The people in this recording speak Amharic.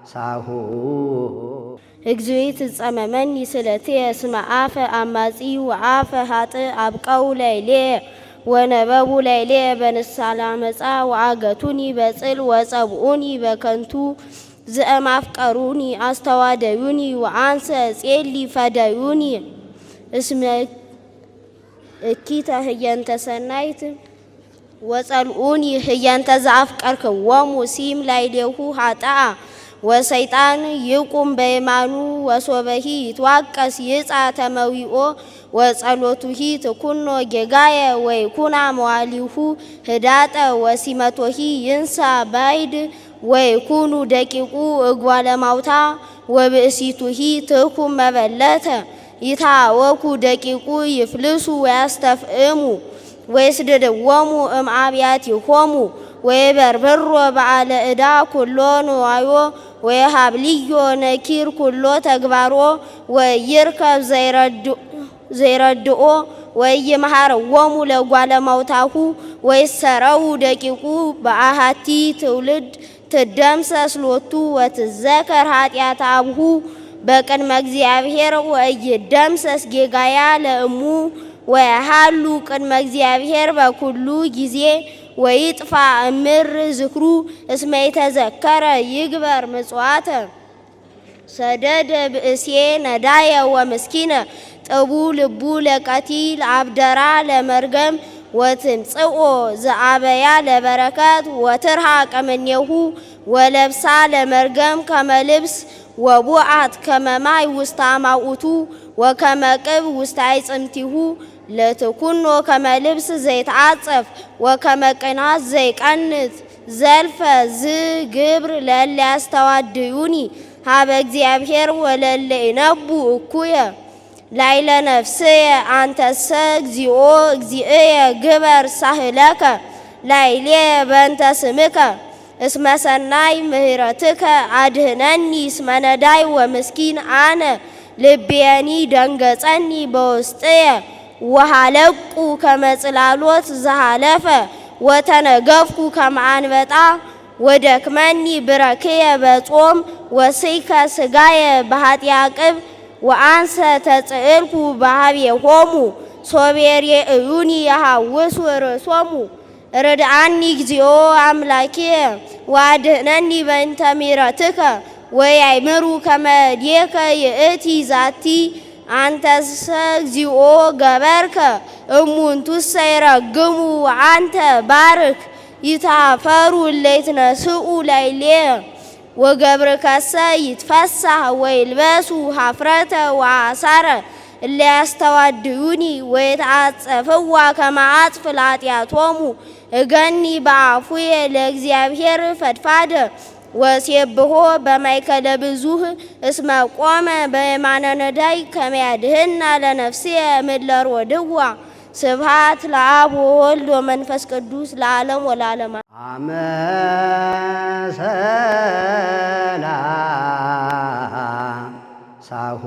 ሳሁ እግዚእት ጸመመን ይስለቴ እስመ አፈ አማጺ ወአፈ ሀጥ አብቀው ላይሌ ወነበቡ ላይሌ በንሳላ መጻ ወአገቱኒ በጽል ወጸብኡኒ በከንቱ ዘእማፍቀሩኒ አስተዋደዩኒ ወአንሰ ጼሊ ፈደዩኒ እስመ እኪተ ህየንተ ሰናይት ወጸልኡኒ ህየንተ ዘአፍቀርክዎሙ ሲም ላይሌሁ ሀጣ ወሰይጣን ይቁም በየማኑ ወሶበሂ ይትዋቀስ ይጻ ተመዊኦ ወጸሎቱሂ ትኩኖ ጌጋየ ወይኩና መዋሊሁ ህዳጠ ወሲመቶሂ ይንሳ ባይድ ወይኩኑ ደቂቁ እጓለ ማውታ ወብእሲቱሂ ትኩም መበለተ ይታወኩ ደቂቁ ይፍልሱ ወያስተፍእሙ ወይስድድዎሙ እምአብያቲሆሙ ወይበርብሮ በዓለ ዕዳ ኩሎ ንዋዮ ወይሃብልዮ ነኪር ኩሎ ተግባሮ ወይርከብ ዘይረድኦ ወይመሃርዎሙ ለጓለ ማውታሁ ወይሰረው ደቂቁ በአሃቲ ትውልድ ትደምሰስ ሎቱ ወትዘከር ኃጢአት አብሁ በቅድመ እግዚአብሔር ወይደምሰስ ጌጋያ ለእሙ ወያሃሉ ቅድመ እግዚአብሔር በኩሉ ጊዜ ወይጥፋ እምር ዝክሩ እስመ ይተዘከረ ይግበር ምጽዋተ ሰደደ ብእሴ ነዳየ ወምስኪነ ጥቡ ልቡ ለቀቲል አብደራ ለመርገም ወትምጽኦ ዘአበያ ለበረከት ወትርሃ ቀመኔሁ ወለብሳ ለመርገም ከመልብስ ወቡዓት ከመማይ ውስተ አማኡቱ ወከመቅብ ውስተ አይጽምቲሁ ለትኩኖ ከመልብስ ዘይትዓጸፍ ወከመቅናት ዘይቀንት ዘልፈ ዝግብር ለለ ያስተዋድዩኒ ሀበ እግዚአብሔር ወለለ ይነቡ እኩየ ላይለ ነፍስየ አንተሰ እግዚኦ እግዚእየ ግበር ሳህለከ ላይሌ በእንተ ስምከ እስመ ሰናይ ምህረትከ አድህነኒ እስመ ነዳይ ወምስኪን አነ ልቤኒ ደንገጸኒ በውስጥየ ወሃለቁ ከመጽላሎት ዘሃለፈ ወተነገፍኩ ከመአንበጣ ወደክመኒ ብረክየ በጾም ወስይከ ስጋየ በኃጢአቅብ ወአንሰ ተጽዕልኩ በሀቤሆሙ ሶቤሬ እዩኒ የሃውሱ ርእሶሙ ርድአኒ እግዚኦ አምላኪየ ወአድህነኒ በእንተ ምሕረትከ ወያእምሩ ከመ ዲከ ይእቲ ዛቲ አንተሰ እግዚኦ ገበርከ እሙንቱሰ ይረግሙ አንተ ባርክ ይታፈሩ እለይትነስኡ ላይሌየ ወገብርከሰ ይትፈሳህ ወይልበሱ ሀፍረተ ወአሳረ እለ ያስተዋድዩኒ ወይትዓጸፍዋ ከመ አጽፍ ለኃጢአቶሙ እገኒ በአፉየ ለእግዚአብሔር ፈድፋደ ወሴብሖ በማእከለ ብዙኅ እስመ ቆመ በየማነ ነዳይ ከመ ያድኅና ለነፍስየ እምእለ ሮድዋ ስብሐት ለአብ ወወልድ ወመንፈስ ቅዱስ ለዓለም ወለዓለመ ሳሁ